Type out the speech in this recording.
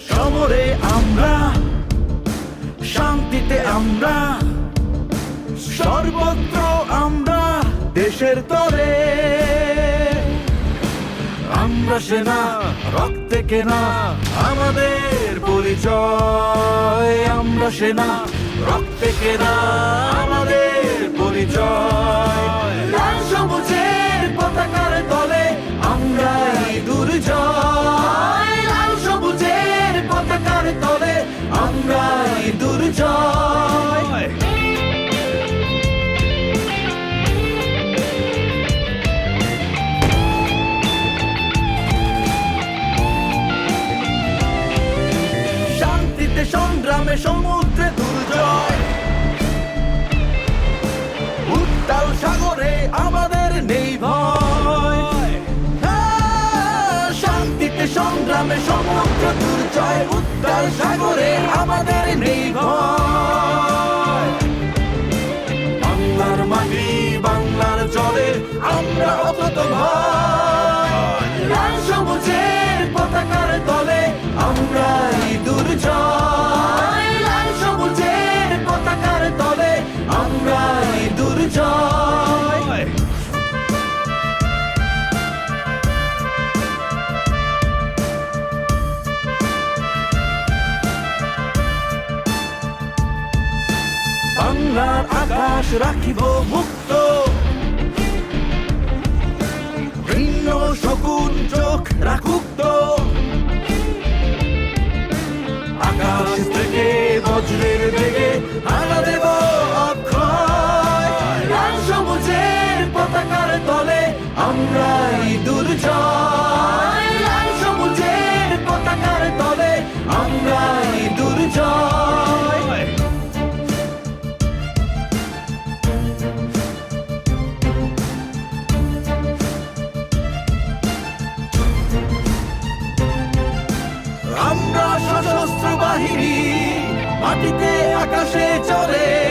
সমরে আমরা, শান্তিতে আমরা, সর্বত্র আমরা দেশের তরে। আমরা সেনা, রক্তে কেনা আমাদের পরিচয়। আমরা সেনা, রক্তে কেনা আমাদের পরিচয়। লাল সবুজের পতাকার তলে আমরাই দুর্জয়। লাল সবুজের পতাকার তলে আমরাই দুর্জয়। শান্তিতে সংগ্রামে সমুদ্রে দুর্জয়। উত্তাল সাগরে আমাদের নেই ভয়। শান্তিতে সংগ্রামে সমুদ্র দুর্জয়। উত্তাল সাগরে আমাদের নেই ভয়। বাংলার মাটি, বাংলার জলে আমরা অকুত ভয়। লাল সবুজের পতাকার তলে আমরাই দুর্জয়। লাল সবুজের পতাকার তলে আমরাই দুর্জয়। বাংলার আকাশ রাখিব মুক্ত, ভিন্ন শকুন চোখ রাখুক তো। আকাশ থেকে বজ্রের বেগে হানা দেব অক্ষয়। লাল সবুজের পতাকার তলে আমরাই দুর্জয়। লাল সবুজের পতাকার তলে আমরাই দুর্জয়। আমরা সশস্ত্র বাহিনী, মাটিতে আকাশে চলে।